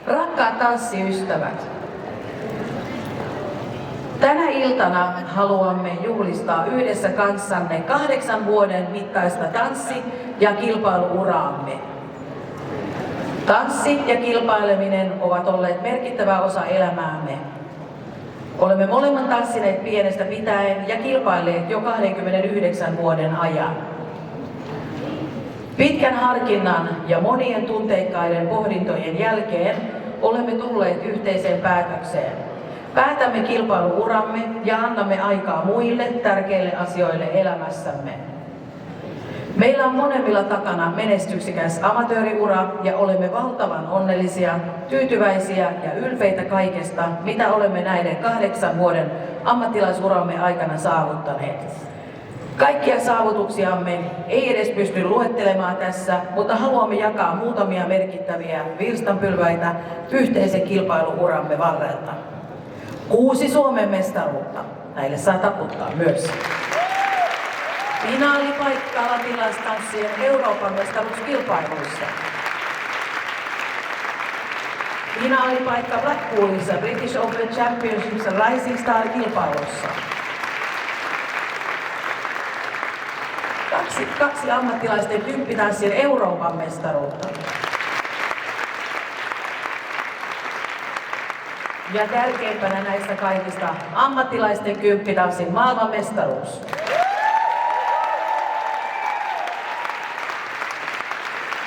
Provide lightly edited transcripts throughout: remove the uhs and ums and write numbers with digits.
Rakkaat tanssiystävät, tänä iltana haluamme juhlistaa yhdessä kanssanne 8 vuoden mittaista tanssi- ja kilpailuuraamme. Tanssi ja kilpaileminen ovat olleet merkittävä osa elämäämme. Olemme molemmat tanssineet pienestä pitäen ja kilpailleet jo 29 vuoden ajan. Pitkän harkinnan ja monien tunteikkaiden pohdintojen jälkeen olemme tulleet yhteiseen päätökseen. Päätämme kilpailuuramme ja annamme aikaa muille tärkeille asioille elämässämme. Meillä on molemmilla takana menestyksekäs amatööriura ja olemme valtavan onnellisia, tyytyväisiä ja ylpeitä kaikesta, mitä olemme näiden 8 vuoden ammattilaisuramme aikana saavuttaneet. Kaikkia saavutuksiamme ei edes pysty luettelemaan tässä, mutta haluamme jakaa muutamia merkittäviä virstanpylväitä yhteisen kilpailuuramme varrelta. 6 Suomen mestaruutta. Näille saa taputtaa myös. Finaalipaikka latinalaistanssien Euroopan mestaruuskilpailuissa. Finaalipaikka Blackpoolissa British Open Championships Rising Star-kilpailussa. Kaksi ammattilaisten kymppitanssien Euroopan mestaruutta. Ja tärkeimpänä näistä kaikista ammattilaisten kymppitanssin maailmanmestaruus.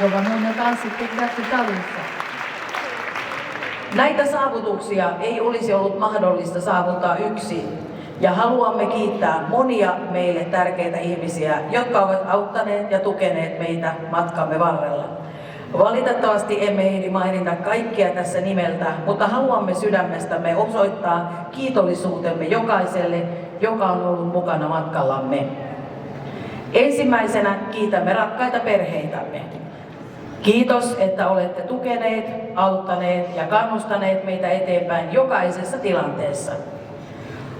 Dove non ne tanssitte grazie Italiassa. Näitä saavutuksia ei olisi ollut mahdollista saavuttaa yksin. Ja haluamme kiittää monia meille tärkeitä ihmisiä, jotka ovat auttaneet ja tukeneet meitä matkamme varrella. Valitettavasti emme ehdi mainita kaikkia tässä nimeltä, mutta haluamme sydämestämme osoittaa kiitollisuutemme jokaiselle, joka on ollut mukana matkallamme. Ensimmäisenä kiitämme rakkaita perheitämme. Kiitos, että olette tukeneet, auttaneet ja kannustaneet meitä eteenpäin jokaisessa tilanteessa.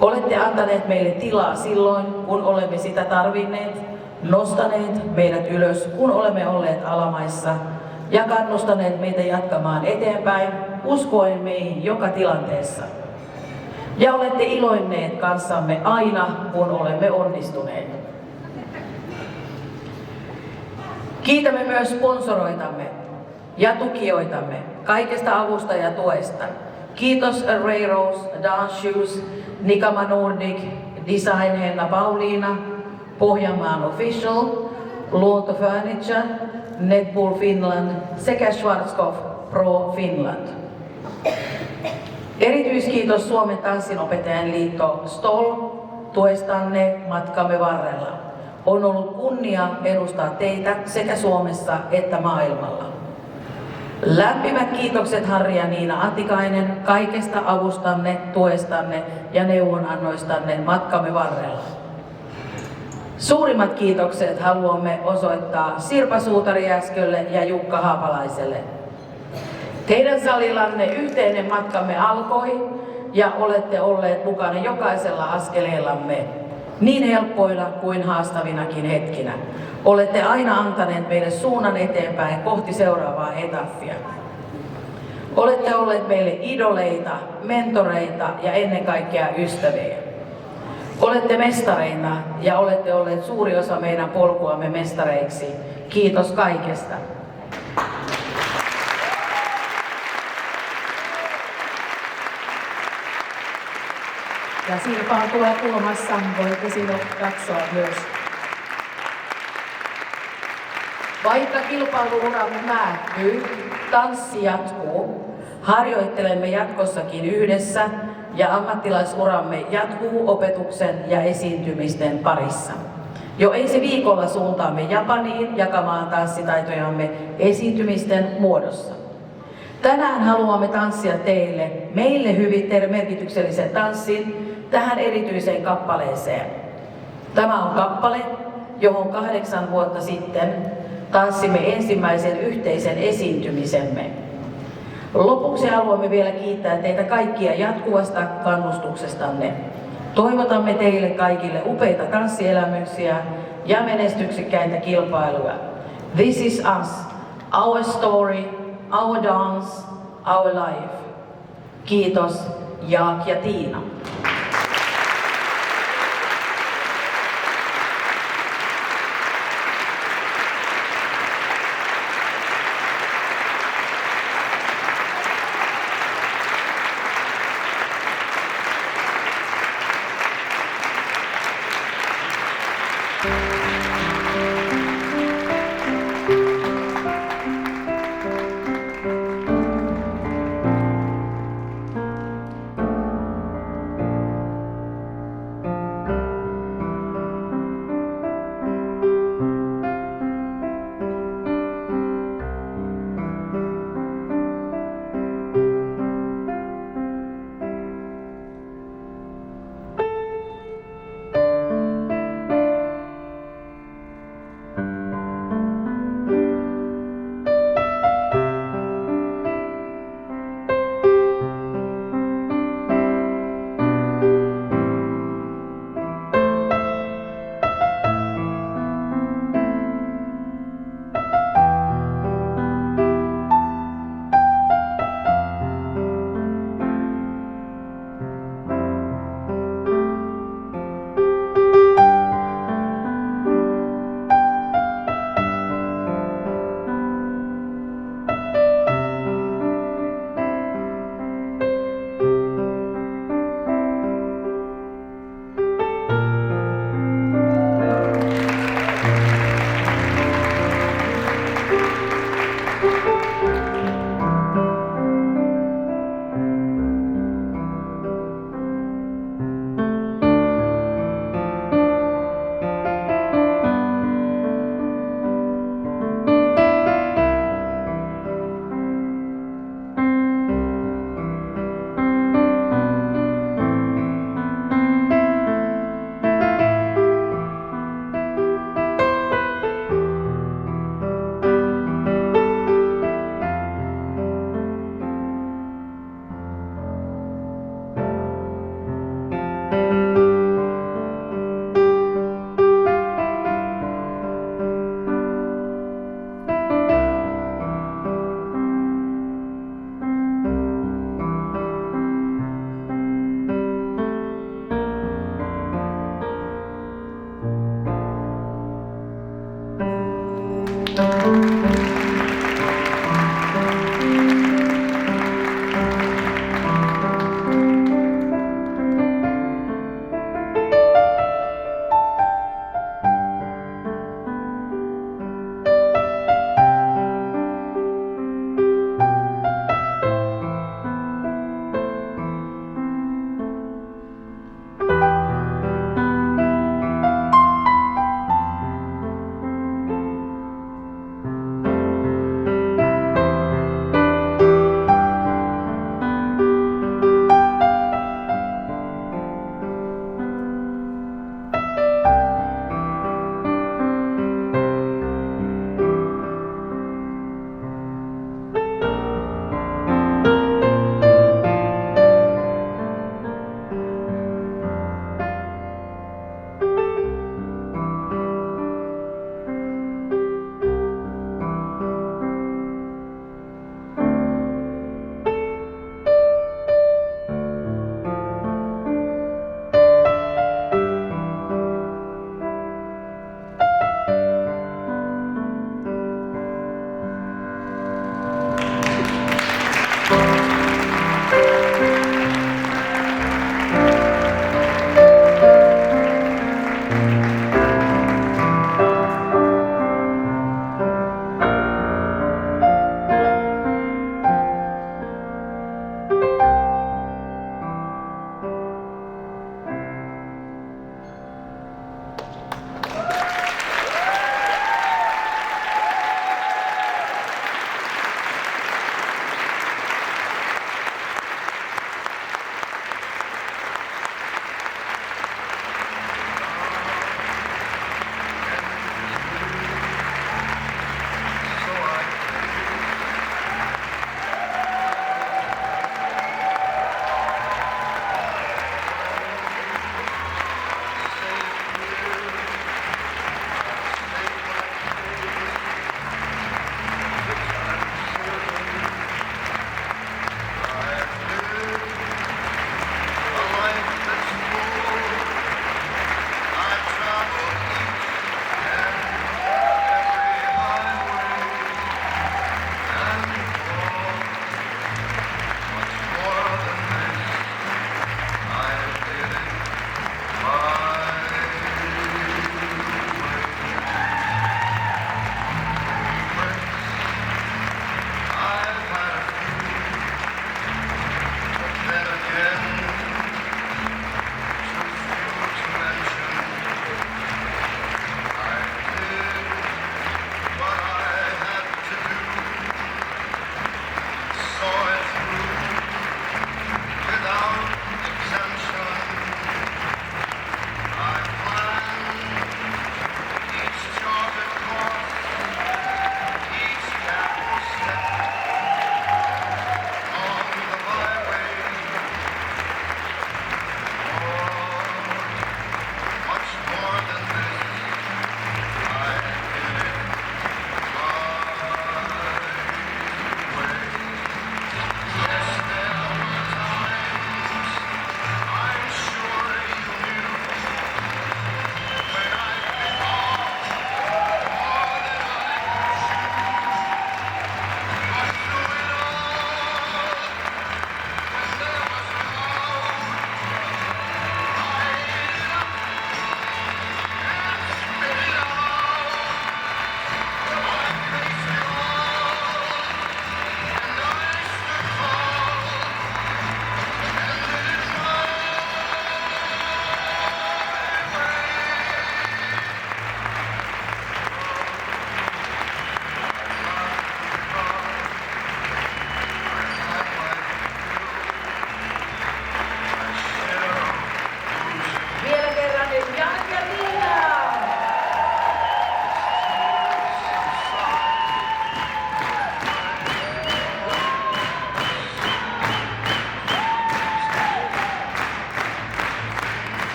Olette antaneet meille tilaa silloin, kun olemme sitä tarvinneet, nostaneet meidät ylös, kun olemme olleet alamaissa ja kannustaneet meitä jatkamaan eteenpäin, uskoen meihin joka tilanteessa. Ja olette iloinneet kanssamme aina, kun olemme onnistuneet. Kiitämme myös sponsoroitamme ja tukijoitamme kaikesta avusta ja tuesta. Kiitos Ray Rose, Dance Shoes, Nikama Nordic, Design Henna Pauliina, Pohjanmaan Official, Luonto Furniture, Netball Finland sekä Schwarzkopf Pro Finland. Erityiskiitos Suomen tanssinopettajan liitto STOL tuestanne matkamme varrella. On ollut kunnia edustaa teitä sekä Suomessa että maailmalla. Lämpimät kiitokset Harri ja Niina Antikainen kaikesta avustanne, tuestanne ja neuvonannoistanne matkamme varrella. Suurimmat kiitokset haluamme osoittaa Sirpa Suutari-Jääskölle ja Jukka Haapalaiselle. Teidän salillanne yhteinen matkamme alkoi ja olette olleet mukana jokaisella askeleellamme, niin helppoina kuin haastavinakin hetkinä. Olette aina antaneet meille suunnan eteenpäin kohti seuraavaa etappia. Olette olleet meille idoleita, mentoreita ja ennen kaikkea ystäviä. Olette mestareina ja olette olleet suuri osa meidän polkuamme mestareiksi. Kiitos kaikesta. Ja Sirpa on tuolla kulmassa, voitte sinut katsoa myös. Vaikka kilpailuuramme päättyy, tanssi jatkuu. Harjoittelemme jatkossakin yhdessä ja ammattilaisuramme jatkuu opetuksen ja esiintymisten parissa. Jo ensi viikolla suuntaamme Japaniin jakamaan tanssitaitojamme esiintymisten muodossa. Tänään haluamme tanssia teille, meille hyvin merkityksellisen tanssin tähän erityiseen kappaleeseen. Tämä on kappale, johon 8 vuotta sitten tanssimme ensimmäisen yhteisen esiintymisemme. Lopuksi haluamme vielä kiittää teitä kaikkia jatkuvasta kannustuksestanne. Toivotamme teille kaikille upeita tanssielämyksiä ja menestyksekkäitä kilpailuja. This is us, our story, our dance, our life. Kiitos Jaak ja Tiina.